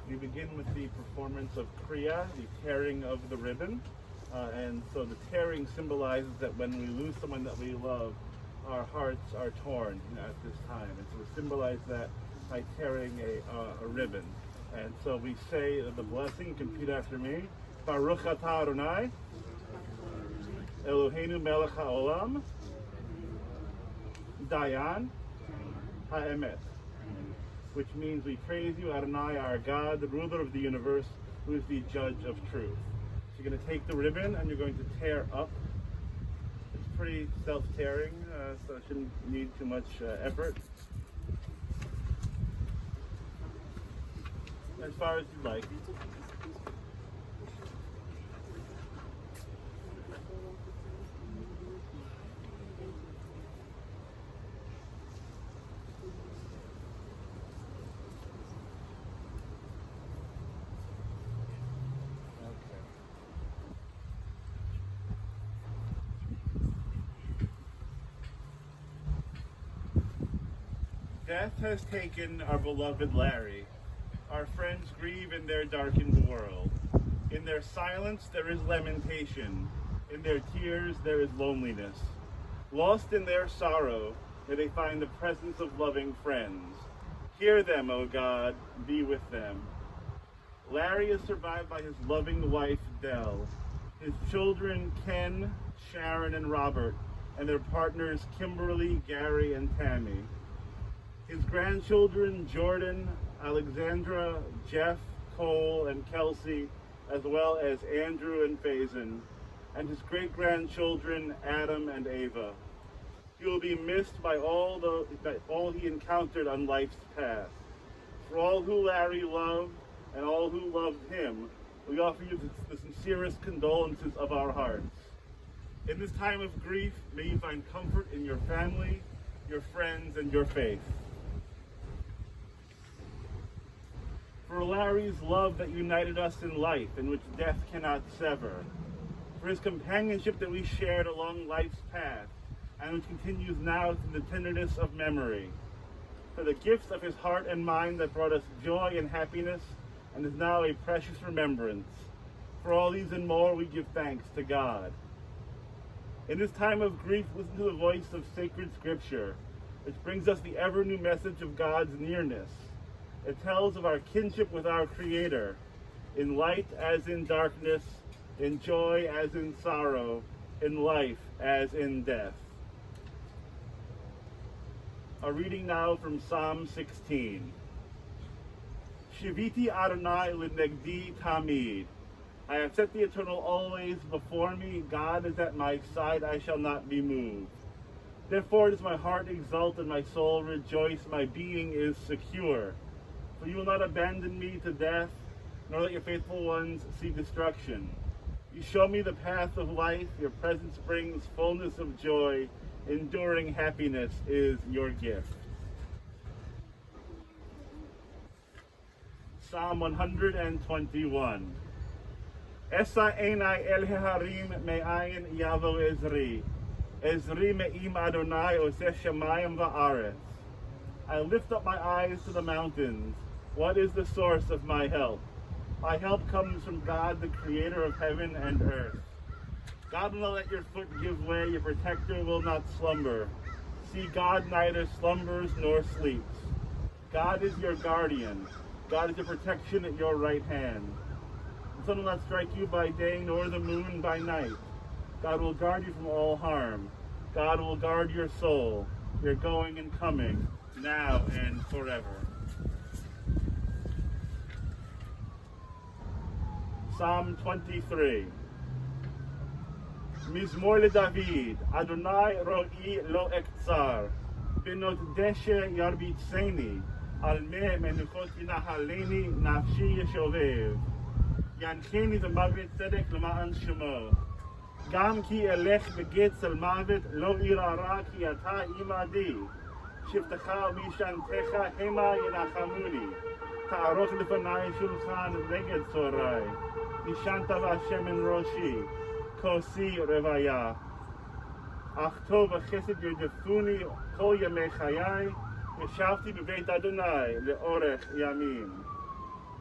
We begin with the performance of Kriya, the tearing of the ribbon. And so the tearing symbolizes that when we lose someone that we love, our hearts are torn at this time. And so we symbolize that by tearing a ribbon. And so we say the blessing, you can repeat after me. Baruch atah Adonai, Eloheinu melech haolam, Dayan ha'emet. Which means we praise you, Adonai, our God, the ruler of the universe, who is the judge of truth. So you're going to take the ribbon and you're going to tear up. It's pretty self-tearing, so it shouldn't need too much effort. As far as you'd like. Death has taken our beloved Larry. Our friends grieve in their darkened world. In their silence there is lamentation. In their tears there is loneliness. Lost in their sorrow, may they find the presence of loving friends. Hear them, O God, be with them. Larry is survived by his loving wife, Dell, his children, Ken, Sharon, and Robert, and their partners, Kimberly, Gary, and Tammy. His grandchildren, Jordan, Alexandra, Jeff, Cole, and Kelsey, as well as Andrew and Faison, and his great-grandchildren, Adam and Ava. He will be missed by all he encountered on life's path. For all who Larry loved and all who loved him, we offer you the sincerest condolences of our hearts. In this time of grief, may you find comfort in your family, your friends, and your faith. For Larry's love that united us in life, and which death cannot sever. For his companionship that we shared along life's path, and which continues now through the tenderness of memory. For the gifts of his heart and mind that brought us joy and happiness, and is now a precious remembrance. For all these and more, we give thanks to God. In this time of grief, listen to the voice of sacred scripture, which brings us the ever-new message of God's nearness. It tells of our kinship with our Creator, in light as in darkness, in joy as in sorrow, in life as in death. A reading now from Psalm 16. Shiviti Adonai l'negdi tamid. I have set the Eternal always before me. God is at my side, I shall not be moved. Therefore does my heart exult and my soul rejoice, my being is secure. For you will not abandon me to death, nor let your faithful ones see destruction. You show me the path of life, your presence brings fullness of joy, enduring happiness is your gift. Psalm 121. Esa enai el harim me'ayin yavo ezri. Ezri me'im Adonai oseh shamayim va'aretz. I lift up my eyes to the mountains. What is the source of my help? My help comes from God, the creator of heaven and earth. God will not let your foot give way, your protector will not slumber. See, God neither slumbers nor sleeps. God is your guardian. God is your protection at your right hand. The sun will not strike you by day, nor the moon by night. God will guard you from all harm. God will guard your soul, your going and coming, now and forever. Psalm 23. Mizmor leDavid, Adonai ro'i lo ektsar, benot deshe yarbitzeni, al me menuchot yinahaleni nafshi yeshovev, yancheni v'magret tzedek l'ma'an shemo, gam ki elech begetz al mavet lo irara ki ata imadi, shivtecha u'mishantecha hema yenachamuni, ta'aroch lefanai shulchan neged tzorai, Nishanta v'Hashem en roshi, kosi revaya. Ach tov v'chesed yerdefuni kol yamei chayai, yeshavti b'beit Adonai le'orech yamim.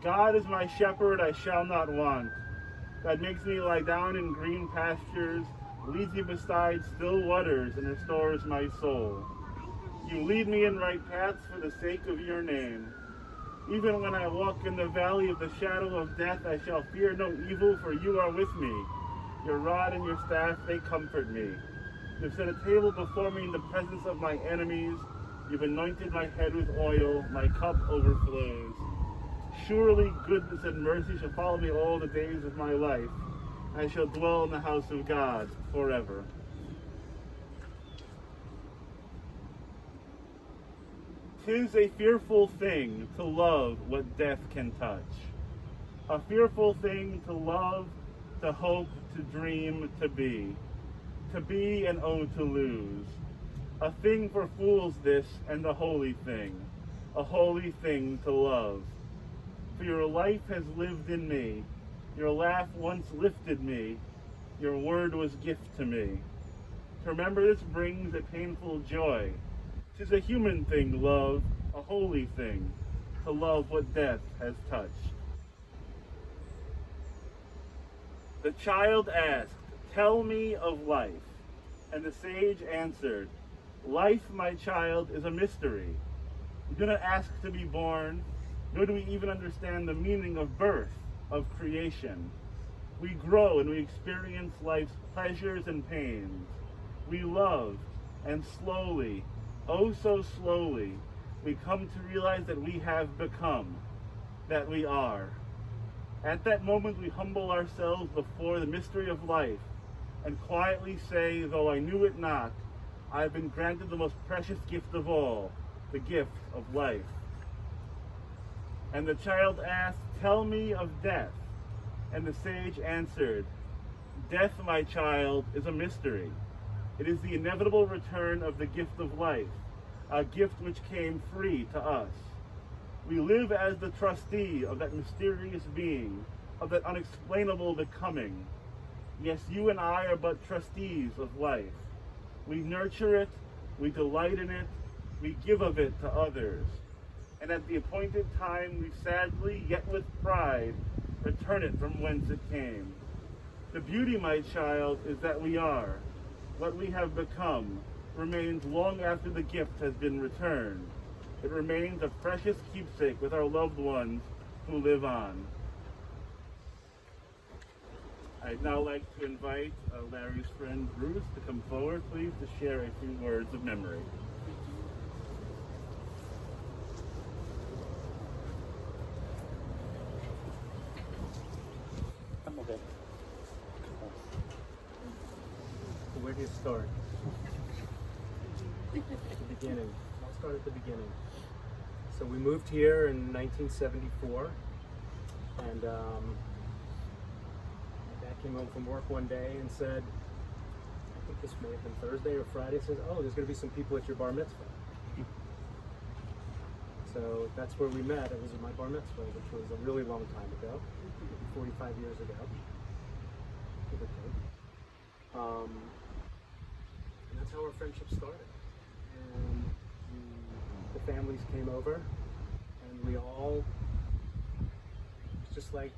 God is my shepherd, I shall not want. God makes me lie down in green pastures, leads me beside still waters, and restores my soul. You lead me in right paths for the sake of your name. Even when I walk in the valley of the shadow of death, I shall fear no evil, for you are with me. Your rod and your staff, they comfort me. You've set a table before me in the presence of my enemies. You've anointed my head with oil. My cup overflows. Surely goodness and mercy shall follow me all the days of my life. I shall dwell in the house of God forever. "'Tis a fearful thing to love what death can touch. A fearful thing to love, to hope, to dream, to be. To be and oh to lose. A thing for fools this, and a holy thing to love. For your life has lived in me, your laugh once lifted me, your word was gift to me. To remember this brings a painful joy. 'Tis a human thing, love, a holy thing, to love what death has touched." The child asked, "Tell me of life." And the sage answered, "Life, my child, is a mystery. We do not ask to be born, nor do we even understand the meaning of birth, of creation. We grow and we experience life's pleasures and pains. We love, and slowly, oh so slowly, we come to realize that we have become, that we are. At that moment we humble ourselves before the mystery of life and quietly say, though I knew it not, I have been granted the most precious gift of all, the gift of life." And the child asked, "Tell me of death." And the sage answered, "Death, my child, is a mystery. It is the inevitable return of the gift of life, a gift which came free to us. We live as the trustee of that mysterious being, of that unexplainable becoming. Yes, you and I are but trustees of life. We nurture it, we delight in it, we give of it to others. And at the appointed time we sadly, yet with pride, return it from whence it came. The beauty, my child, is that we are. What we have become remains long after the gift has been returned. It remains a precious keepsake with our loved ones who live on." I'd now like to invite Larry's friend Bruce to come forward, please, to share a few words of memory. I'm okay. So where do you start? At the beginning. I'll start at the beginning. So we moved here in 1974, and my dad came home from work one day and said, I think this may have been Thursday or Friday, says, "Oh, there's going to be some people at your bar mitzvah." So that's where we met. It was at my bar mitzvah, which was a really long time ago, 45 years ago, give or take. And that's how our friendship started. And the families came over, and we all, it's just like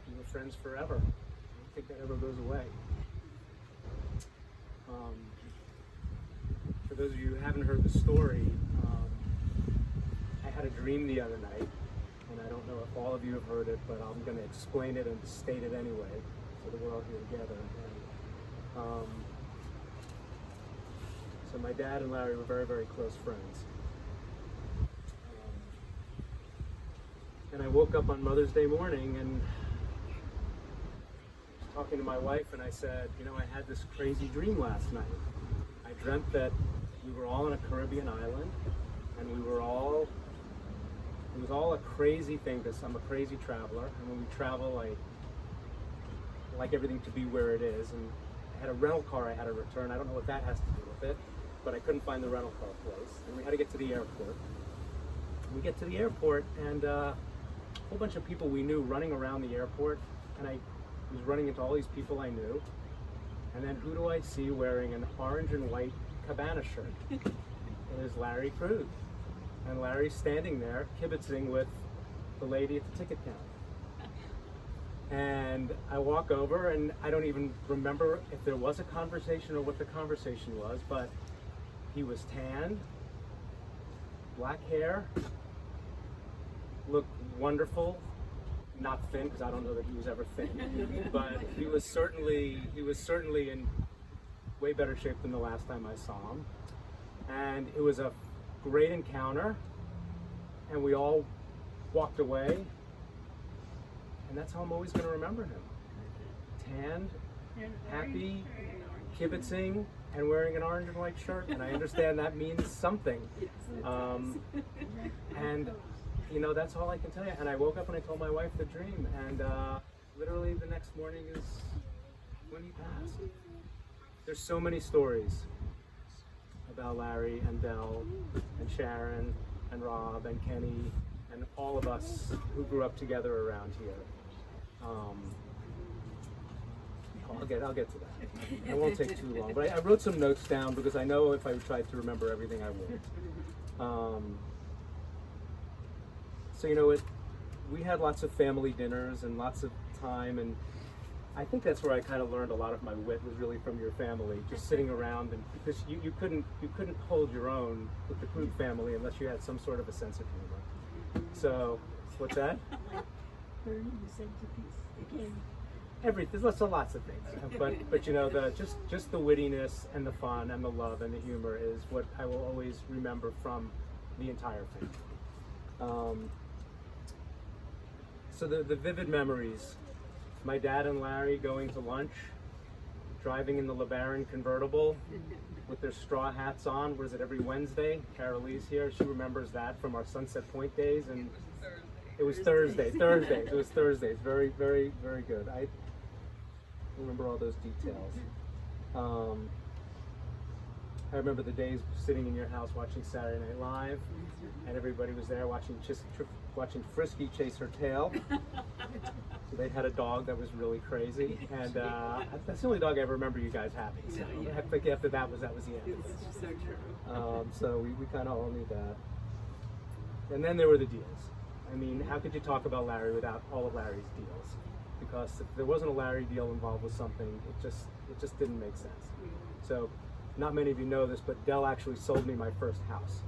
we were friends forever. I don't think that ever goes away. For those of you who haven't heard the story, I had a dream the other night, and I don't know if all of you have heard it, but I'm going to explain it and state it anyway, so that we're all here together. And, so my dad and Larry were very, very close friends. And I woke up on Mother's Day morning and was talking to my wife, and I said, you know, I had this crazy dream last night. I dreamt that we were all on a Caribbean island, and we were all, it was all a crazy thing, because I'm a crazy traveler, and when we travel, I like everything to be where it is, and I had a rental car I had to return. I don't know what that has to do with it, but I couldn't find the rental car place, and we had to get to the airport. We get to the airport, and a whole bunch of people we knew running around the airport, and I was running into all these people I knew, and then who do I see wearing an orange and white cabana shirt? It is Larry Krug. And Larry's standing there kibitzing with the lady at the ticket counter. And I walk over, and I don't even remember if there was a conversation or what the conversation was, but he was tanned, black hair, looked wonderful, not thin, because I don't know that he was ever thin, but he was certainly in way better shape than the last time I saw him. And it was a great encounter, and we all walked away. And that's how I'm always going to remember him. Tanned, happy, kibitzing, and wearing an orange and white shirt. And I understand that means something. And, you know, that's all I can tell you. And I woke up and I told my wife the dream. And literally the next morning is when he passed. There's so many stories about Larry and Dell and Sharon and Rob and Kenny and all of us who grew up together around here. I'll get to that. It won't take too long. But I wrote some notes down because I know if I tried to remember everything, I would. So you know, we had lots of family dinners and lots of time, and I think that's where I kind of learned a lot of my wit was really from your family, just sitting around, and because you couldn't hold your own with the Krug family unless you had some sort of a sense of humor. So, what's that? You said the piece again. Everything. There's lots of things, but you know, just the wittiness and the fun and the love and the humor is what I will always remember from the entire family. So the vivid memories: my dad and Larry going to lunch, driving in the LeBaron convertible with their straw hats on. Was it every Wednesday? Carolie's here. She remembers that from our Sunset Point days, and it was Thursdays. It was Thursdays. Very, very, very good. I remember all those details. I remember the days sitting in your house watching Saturday Night Live, and everybody was there watching Frisky chase her tail. So they had a dog that was really crazy, and that's the only dog I ever remember you guys having. So I think after that was the end of it. So true. So we kind of all knew that. And then there were the deals. I mean, how could you talk about Larry without all of Larry's deals? Because if there wasn't a Larry deal involved with something, it just didn't make sense. So, not many of you know this, but Dell actually sold me my first house.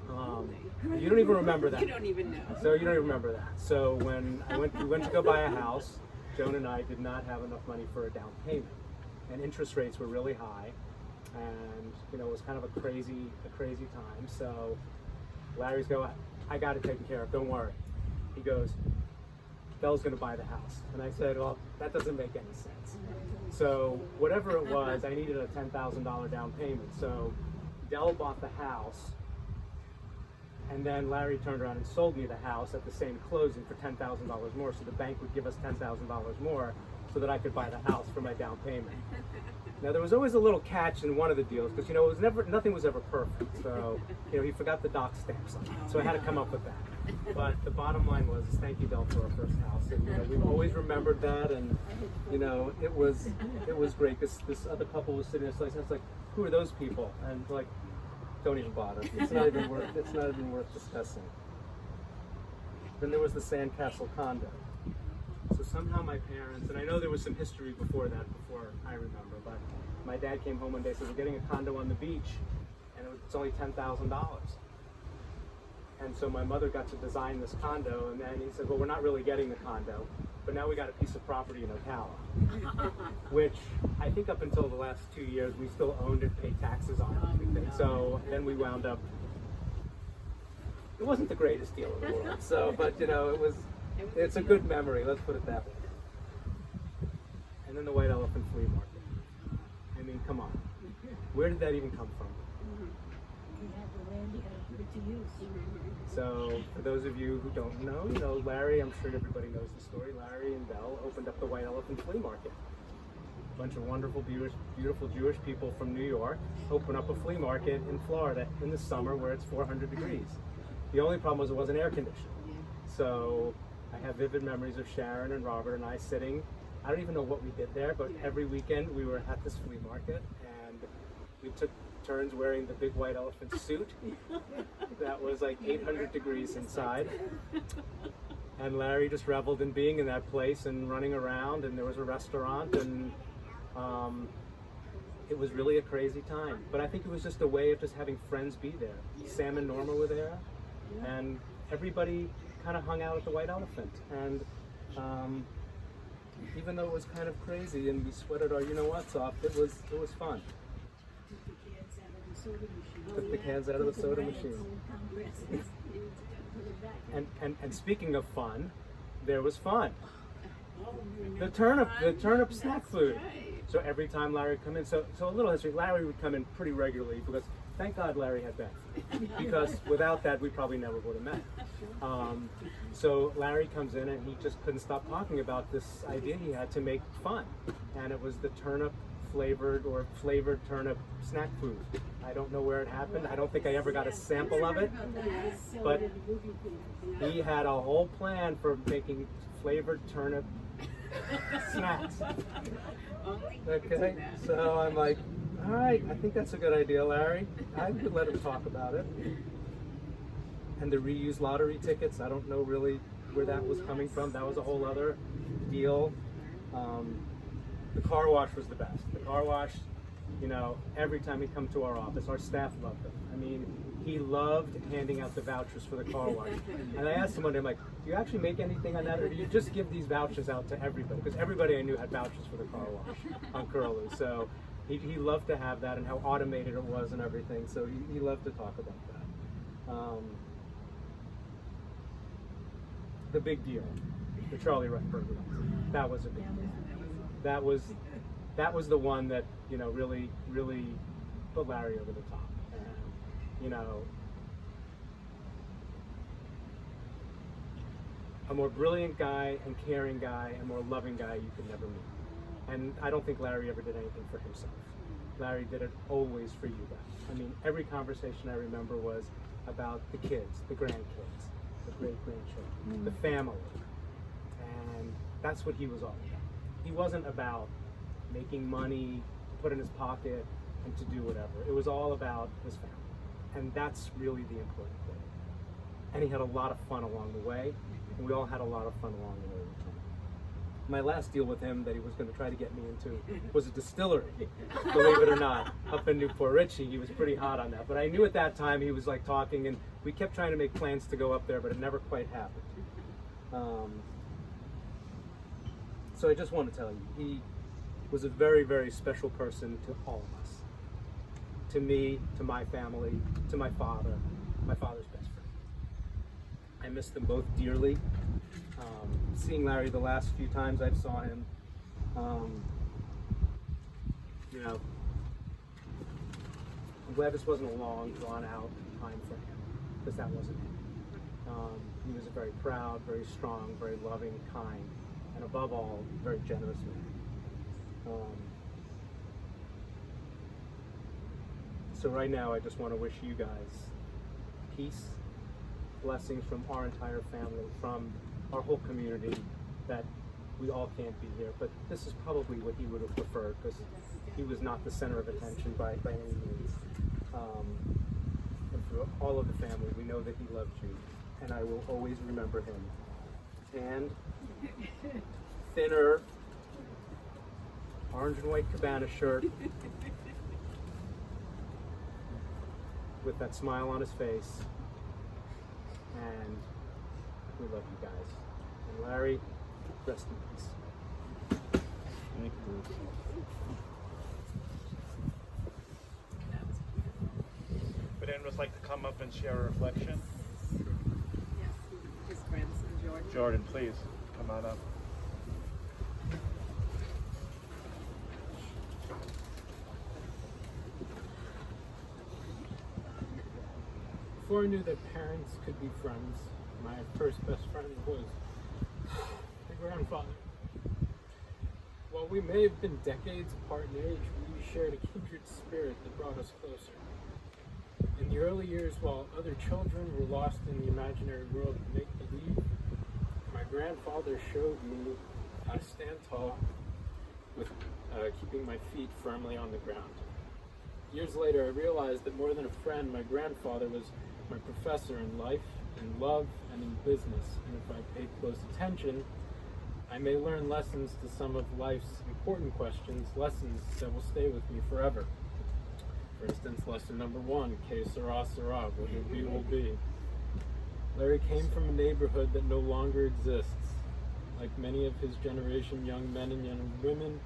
You don't even remember that. You don't even know. So you don't even remember that. So when we went to go buy a house, Joan and I did not have enough money for a down payment, and interest rates were really high, and you know it was kind of a crazy time. So Larry's go, I got it taken care of. Don't worry. He goes, Dell's going to buy the house, and I said, well, that doesn't make any sense. So whatever it was, I needed a $10,000 down payment. So Dell bought the house. And then Larry turned around and sold me the house at the same closing for $10,000 more, so the bank would give us $10,000 more so that I could buy the house for my down payment. Now there was always a little catch in one of the deals because you know it was nothing was ever perfect. So you know he forgot the doc stamps on it, so I had to come up with that. But the bottom line was thank you, Del, for our first house, and you know, we've always remembered that, and you know it was great. This other couple was sitting there, so I was like, who are those people? And like, don't even bother. It's not even worth discussing. Then there was the Sandcastle condo. So somehow my parents, and I know there was some history before that, before I remember, but my dad came home one day and said, we're getting a condo on the beach, and it's only $10,000. And so my mother got to design this condo, and then he said, well, we're not really getting the condo, but now we got a piece of property in Ocala, which I think up until the last 2 years, we still owned and paid taxes on it. So then we wound up, it wasn't the greatest deal in the world, so, but you know, it's a good memory, let's put it that way. And then the White Elephant Flea Market. I mean, come on. Where did that even come from? You have the land, you gotta put it to use. So, for those of you who don't know, you know, Larry, I'm sure everybody knows the story, Larry and Belle opened up the White Elephant Flea Market. A bunch of wonderful, beautiful Jewish people from New York open up a flea market in Florida in the summer where it's 400 degrees. The only problem was it wasn't air conditioned. So, I have vivid memories of Sharon and Robert and I sitting, I don't even know what we did there, but every weekend we were at this flea market and we took turns wearing the big white elephant suit that was like 800 degrees inside. And Larry just reveled in being in that place and running around, and there was a restaurant, and it was really a crazy time. But I think it was just a way of just having friends be there. Sam and Norma were there, and everybody kind of hung out at the White Elephant. And even though it was kind of crazy and we sweated our you-know-whats off, it was fun. Took the cans out of the soda machine. And speaking of fun, there was fun. The turnip snack food. So every time Larry would come in, so a little history, Larry would come in pretty regularly because thank God Larry had Beth. Because without that, we probably never would have met. So Larry comes in and he just couldn't stop talking about this idea he had to make fun. And it was the turnip flavored turnip snack food. I don't know where it happened. I don't think I ever got a sample of it. But he had a whole plan for making flavored turnip snacks. Okay, so I'm like, all right, I think that's a good idea, Larry. I could let him talk about it. And the reused lottery tickets, I don't know really where that was coming from. That was a whole other deal. The car wash was the best. The car wash, you know, every time he'd come to our office, our staff loved him. I mean, he loved handing out the vouchers for the car wash. And I asked him one day, I'm like, do you actually make anything on that, or do you just give these vouchers out to everybody? Because everybody I knew had vouchers for the car wash on Curlew. So he loved to have that and how automated it was and everything. So he loved to talk about that. The big deal, the Charlie Wright burger. That was a big deal. That was the one that, you know, really put Larry over the top. And, you know, a more brilliant guy and caring guy and more loving guy you could never meet. And I don't think Larry ever did anything for himself. Larry did it always for you guys. I mean, every conversation I remember was about the kids, the grandkids, the great-grandchildren, the family. And that's what he was all about. He wasn't about making money to put in his pocket and to do whatever. It was all about his family. And that's really the important thing. And he had a lot of fun along the way, and we all had a lot of fun along the way with him. My last deal with him that he was going to try to get me into was a distillery, believe it or not, up in Newport Richie. He was pretty hot on that. But I knew at that time he was like talking, and we kept trying to make plans to go up there, but it never quite happened. So I just want to tell you, he was a very, very special person to all of us. To me, to my family, to my father's best friend. I miss them both dearly. Seeing Larry the last few times I saw him, you know, I'm glad this wasn't a long, drawn-out time for him, because that wasn't him. He was a very proud, very strong, very loving, kind, and above all, very generous man. So right now, I just want to wish you guys peace, blessings from our entire family, from our whole community, that we all can't be here. But this is probably what he would have preferred, because he was not the center of attention by any means. And for all of the family, we know that he loved you, and I will always remember him. And thinner, orange and white cabana shirt, with that smile on his face, and we love you guys. And Larry, rest in peace. Thank you. Would anyone else like to come up and share a reflection? Yes, his grandson Jordan. Jordan, please come on up. Before I knew that parents could be friends, my first best friend was my grandfather. While we may have been decades apart in age, we shared a kindred spirit that brought us closer. In the early years, while other children were lost in the imaginary world of make-believe, my grandfather showed me how to stand tall with keeping my feet firmly on the ground. Years later, I realized that more than a friend, my grandfather was my professor in life in love, and in business, and if I pay close attention, I may learn lessons to some of life's important questions, lessons that will stay with me forever. For instance, lesson number 1, que sera, sera, what will be. Larry came from a neighborhood that no longer exists. Like many of his generation, young men and young women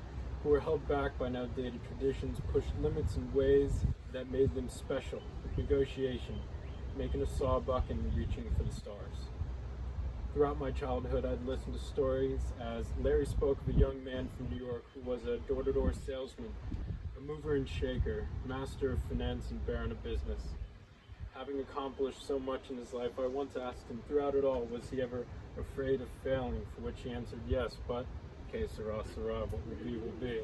who were held back by now outdated traditions pushed limits in ways that made them special. Negotiation, making a sawbuck and reaching for the stars. Throughout my childhood, I'd listened to stories as Larry spoke of a young man from New York who was a door-to-door salesman, a mover and shaker, master of finance and baron of business. Having accomplished so much in his life, I once asked him throughout it all, was he ever afraid of failing? For which he answered yes, but que sera, sera, what will be, will be.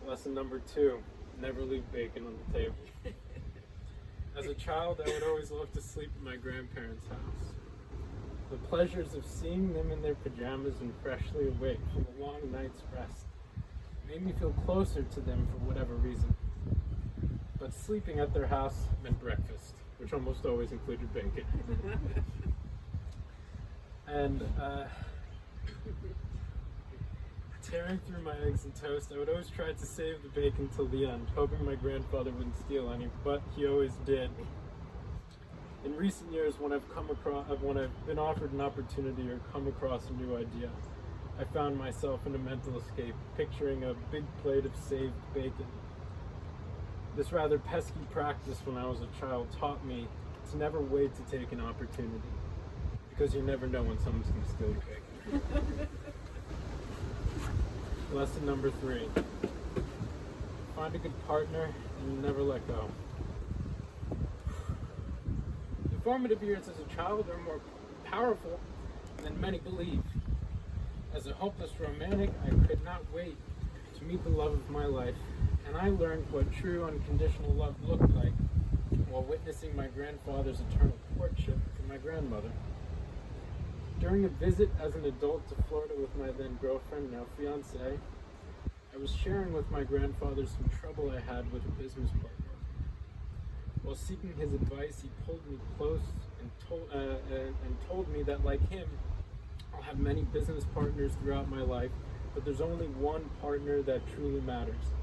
Lesson number 2, never leave bacon on the table. As a child, I would always love to sleep in my grandparents' house. The pleasures of seeing them in their pajamas and freshly awake from a long night's rest made me feel closer to them for whatever reason. But sleeping at their house meant breakfast, which almost always included bacon. And tearing through my eggs and toast, I would always try to save the bacon till the end, hoping my grandfather wouldn't steal any, but he always did. In recent years, when I've been offered an opportunity or come across a new idea, I found myself in a mental escape, picturing a big plate of saved bacon. This rather pesky practice when I was a child taught me to never wait to take an opportunity, because you never know when someone's going to steal your bacon. Lesson number 3. Find a good partner and never let go. The formative years as a child are more powerful than many believe. As a hopeless romantic, I could not wait to meet the love of my life, and I learned what true unconditional love looked like while witnessing my grandfather's eternal courtship for my grandmother. During a visit as an adult to Florida with my then girlfriend, now fiancée, I was sharing with my grandfather some trouble I had with a business partner. While seeking his advice, he pulled me close and told me that, like him, I'll have many business partners throughout my life, but there's only one partner that truly matters.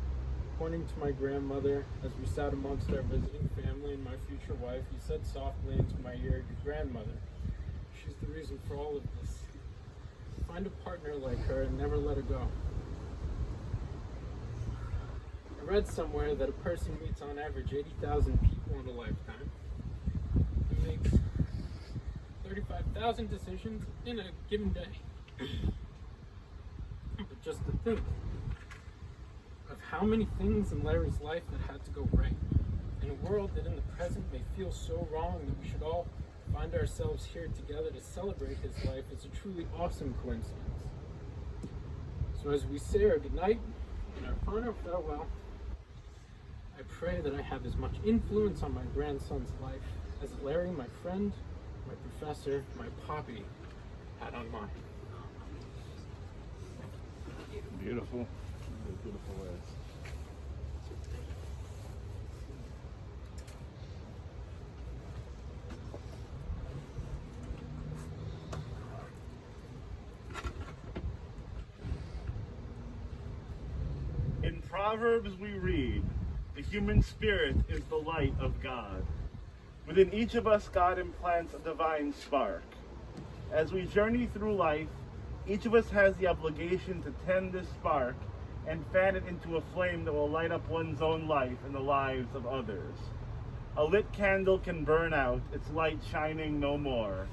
Pointing to my grandmother, as we sat amongst our visiting family and my future wife, he said softly into my ear, "Your grandmother. She's the reason for all of this. Find a partner like her and never let her go." I read somewhere that a person meets on average 80,000 people in a lifetime and makes 35,000 decisions in a given day. But just to think of how many things in Larry's life that had to go right, in a world that in the present may feel so wrong, that we should all find ourselves here together to celebrate his life is a truly awesome coincidence. So as we say our goodnight and our final farewell, I pray that I have as much influence on my grandson's life as Larry, my friend, my professor, my poppy, had on mine. Beautiful. Beautiful words. In Proverbs we read, "The human spirit is the light of God." Within each of us, God implants a divine spark. As we journey through life, each of us has the obligation to tend this spark and fan it into a flame that will light up one's own life and the lives of others. A lit candle can burn out, its light shining no more.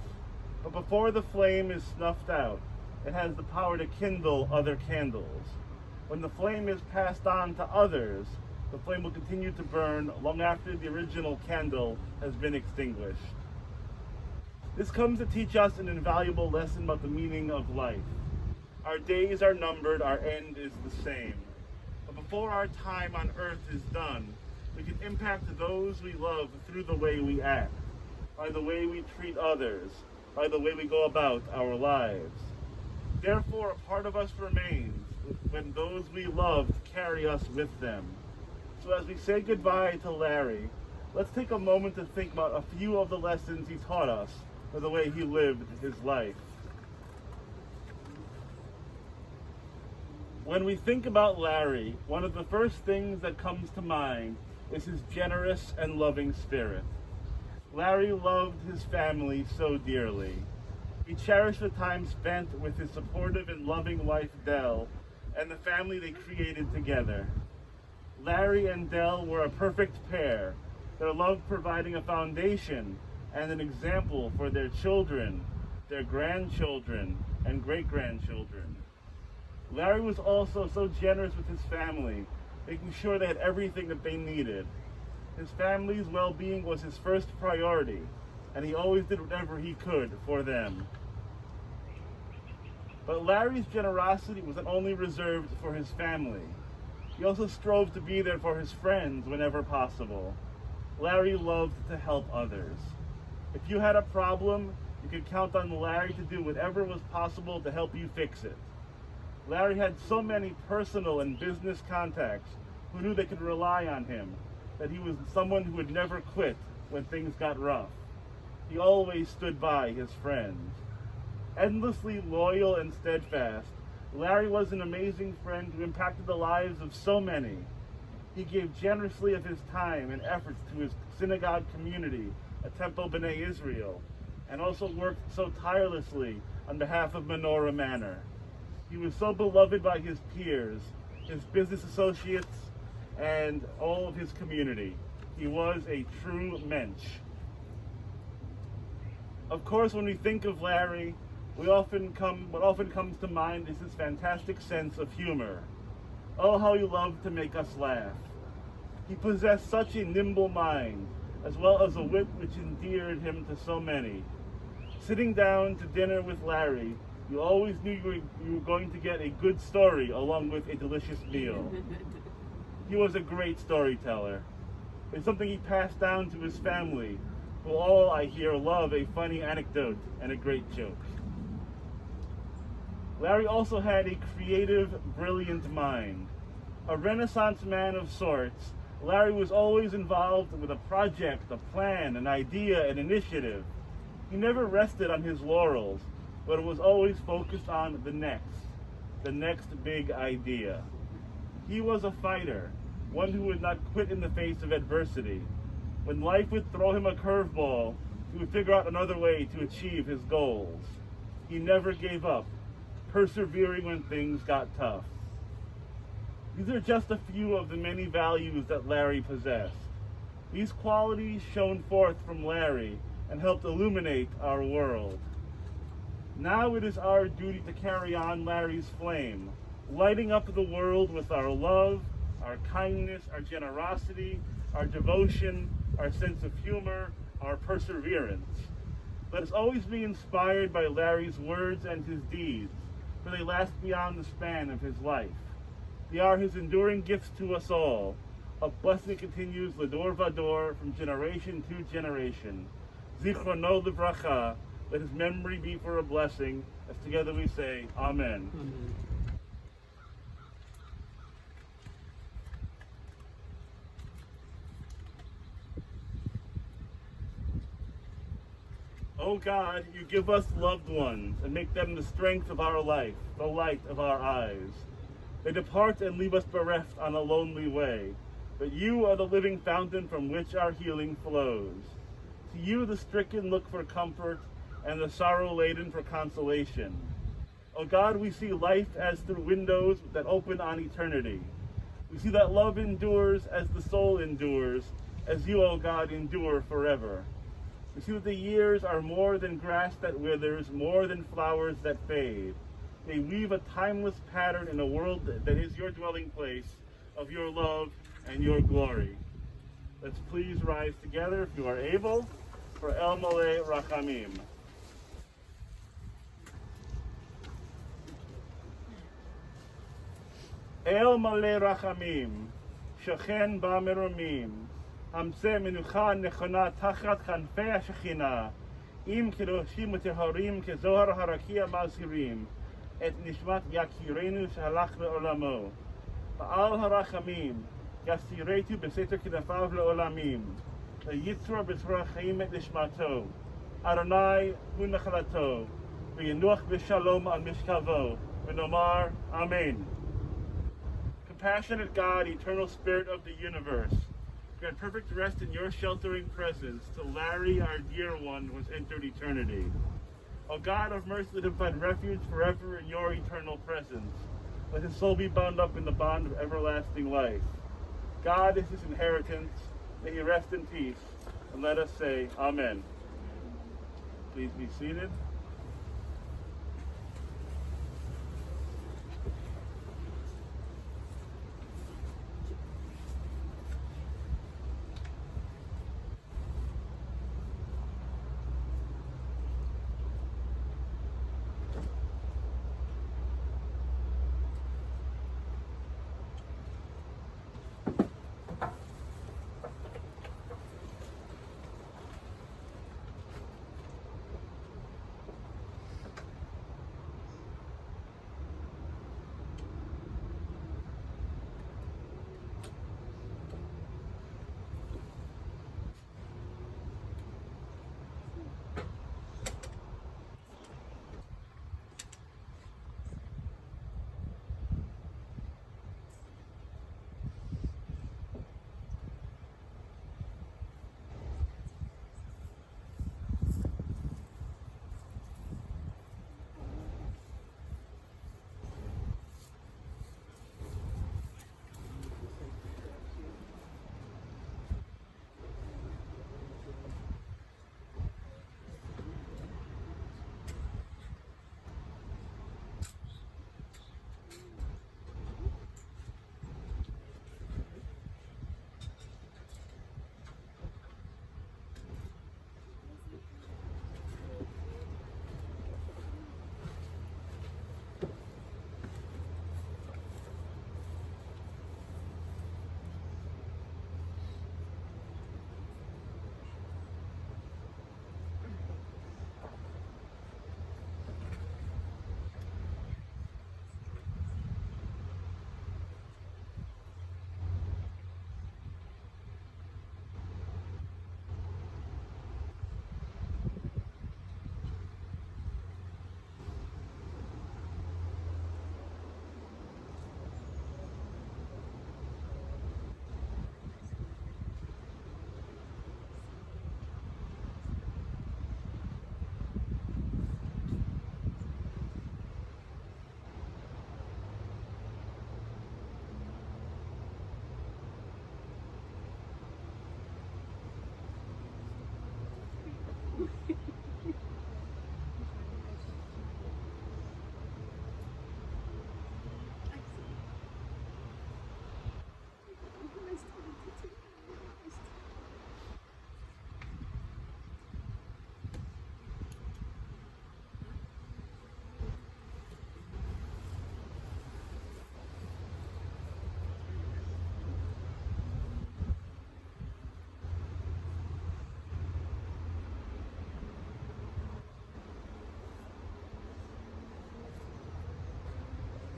But before the flame is snuffed out, it has the power to kindle other candles. When the flame is passed on to others, the flame will continue to burn long after the original candle has been extinguished. This comes to teach us an invaluable lesson about the meaning of life. Our days are numbered, our end is the same. But before our time on earth is done, we can impact those we love through the way we act, by the way we treat others, by the way we go about our lives. Therefore, a part of us remains when those we loved carry us with them. So as we say goodbye to Larry, let's take a moment to think about a few of the lessons he taught us for the way he lived his life. When we think about Larry, one of the first things that comes to mind is his generous and loving spirit. Larry loved his family so dearly. He cherished the time spent with his supportive and loving wife, Dell, and the family they created together. Larry and Dell were a perfect pair, their love providing a foundation and an example for their children, their grandchildren, and great-grandchildren. Larry was also so generous with his family, making sure they had everything that they needed. His family's well-being was his first priority, and he always did whatever he could for them. But Larry's generosity was not only reserved for his family. He also strove to be there for his friends whenever possible. Larry loved to help others. If you had a problem, you could count on Larry to do whatever was possible to help you fix it. Larry had so many personal and business contacts who knew they could rely on him, that he was someone who would never quit when things got rough. He always stood by his friends. Endlessly loyal and steadfast, Larry was an amazing friend who impacted the lives of so many. He gave generously of his time and efforts to his synagogue community at Temple B'nai Israel, and also worked so tirelessly on behalf of Menorah Manor. He was so beloved by his peers, his business associates, and all of his community. He was a true mensch. Of course, when we think of Larry, what often comes to mind is his fantastic sense of humor. Oh, how he loved to make us laugh. He possessed such a nimble mind, as well as a wit which endeared him to so many. Sitting down to dinner with Larry, you always knew you were going to get a good story along with a delicious meal. He was a great storyteller. It's something he passed down to his family, who all, I hear, love a funny anecdote and a great joke. Larry also had a creative, brilliant mind. A Renaissance man of sorts, Larry was always involved with a project, a plan, an idea, an initiative. He never rested on his laurels, but was always focused on the next big idea. He was a fighter, one who would not quit in the face of adversity. When life would throw him a curveball, he would figure out another way to achieve his goals. He never gave up, persevering when things got tough. These are just a few of the many values that Larry possessed. These qualities shone forth from Larry and helped illuminate our world. Now it is our duty to carry on Larry's flame, lighting up the world with our love, our kindness, our generosity, our devotion, our sense of humor, our perseverance. Let us always be inspired by Larry's words and his deeds, for they last beyond the span of his life. They are his enduring gifts to us all. A blessing continues l'dor vador, from generation to generation. Zichrono livracha, let his memory be for a blessing, as together we say, Amen. Amen. O God, you give us loved ones and make them the strength of our life, the light of our eyes. They depart and leave us bereft on a lonely way, but you are the living fountain from which our healing flows. To you the stricken look for comfort and the sorrow-laden for consolation. O God, we see life as through windows that open on eternity. We see that love endures as the soul endures, as you, O God, endure forever. We see that the years are more than grass that withers, more than flowers that fade. They weave a timeless pattern in a world that is your dwelling place of your love and your glory. Let's please rise together, if you are able, for El Malei Rachamim. El Malei Rachamim, Shechen Ba Meromim, Hamzeh Menucha Nechona Tachat Chanfei HaShechina, Im Kedoshim Uteharim Kezohar Harakia Mazhirim, Et Nishmat Yakirenu Shehalach Le'olamo. Ba'al HaRachamim, Yasiretu Beseter Kedafav Le'olamim, Yitzra B'Torah Chaim Et Nishmato, Adonai hu nachalato, v'yinuach v'shalom al mishkavo, v'nomar Amen. Compassionate God, eternal spirit of the universe, grant perfect rest in your sheltering presence till Larry, our dear one, was entered eternity. O God of mercy, let him find refuge forever in your eternal presence. Let his soul be bound up in the bond of everlasting life. God is his inheritance. May he rest in peace. And let us say, Amen. Please be seated.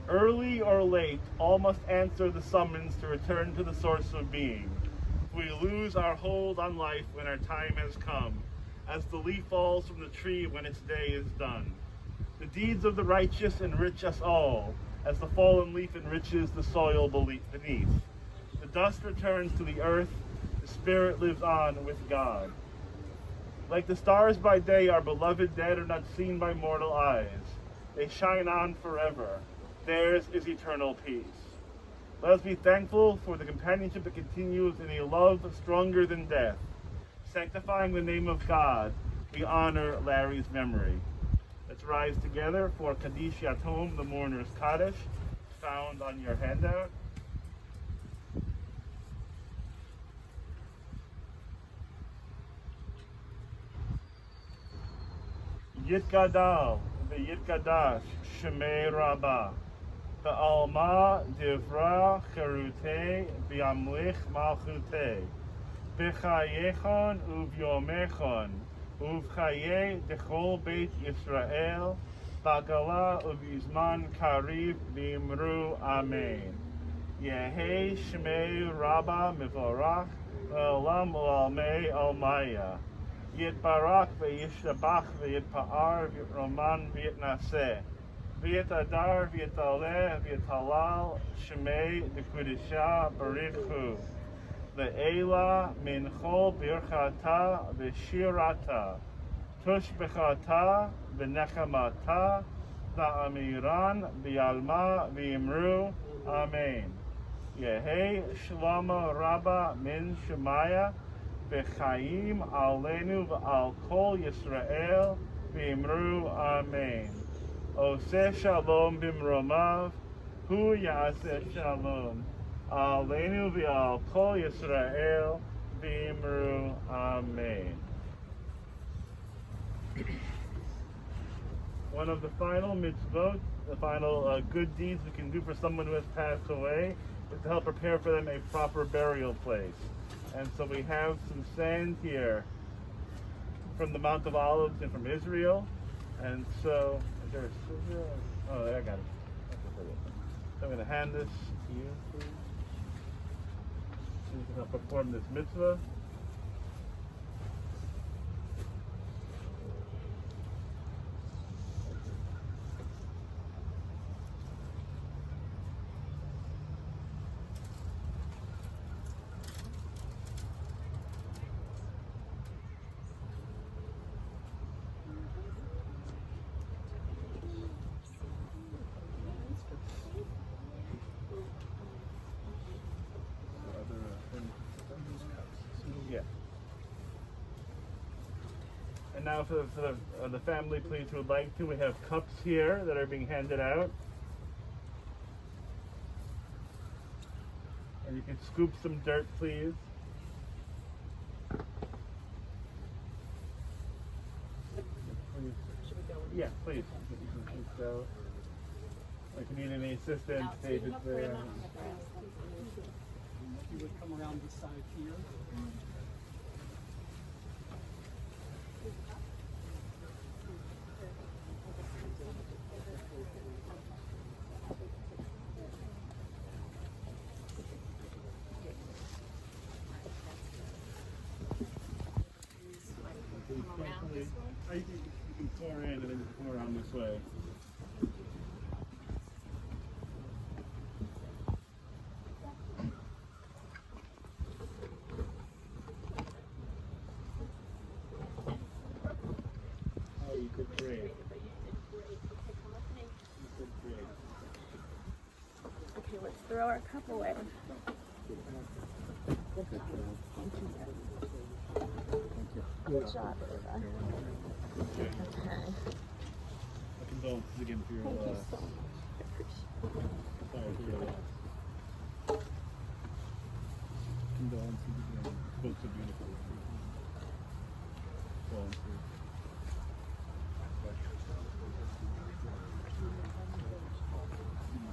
Early or late, all must answer the summons to return to the source of being. We lose our hold on life when our time has come, as the leaf falls from the tree when its day is done. The deeds of the righteous enrich us all, as the fallen leaf enriches the soil beneath. The dust returns to the earth, the spirit lives on with God. Like the stars by day, our beloved dead are not seen by mortal eyes. They shine on forever. Theirs is eternal peace. Let us be thankful for the companionship that continues in a love stronger than death. Sanctifying the name of God, we honor Larry's memory. Let's rise together for Kaddish Yatom, the mourner's Kaddish, found on your handout. Yitgadal, v'yitkadash, Shemei Rabbah. Ba'alma divra cherute v'yamlich malchute. B'chayechon uvyomechon. Uvchaye dechol beit Yisrael. Bagala uvizman kariv v'imru amen. Yehi Shemei Rabbah mivorach. Olam u'almei almaya. Yitbarak v'yishtabach v'yitpa'ar v'yitroman v'yitnaseh. V'yitadar v'yitaleh v'yitalal shemei d'kudisha baritchu. Le'ela min chol birchata v'shirata. Tushbechata v'nechamata la'amiran v'yalma v'yimru. Amen. Yehi shlama rabba min shemaya v'chaim alenu v'al kol Yisrael v'yimru. Amen. Oseh shalom b'mromav hu yaseh shalom alenu v'al kol Yisrael v'yimru. Amen. One of the final mitzvot, the final good deeds we can do for someone who has passed away, is to help prepare for them a proper burial place. And so we have some sand here from the Mount of Olives and from Israel. And so, is there a scissor? Oh, I got it. So I'm going to hand this to you, please. So you can help perform this mitzvah. Yeah. And now for the family, please, who would like to, we have cups here that are being handed out. And you can scoop some dirt, please. Yeah, please. So, if you need any assistance, David's there. You would come around this side here. You can pour in and then pour around this way. Oh, you could create. You could create. Okay, let's throw our cup away. Good job, Eva. Okay. Okay. Condolences again for your Thank you so much. sorry for your loss. Condolences again. Both so beautiful. Condolences.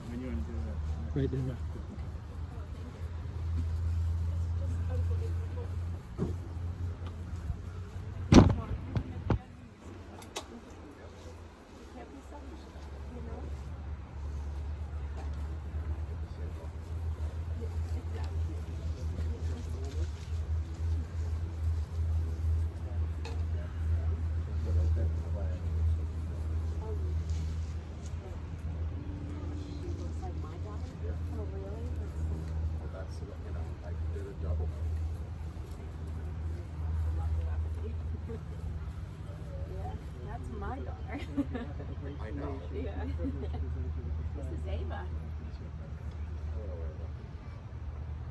When you want to do that? Right there. That's my daughter. I know. Yeah. This is Ava.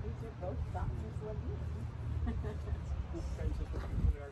These are both Dr. Levine. Friends of the people that are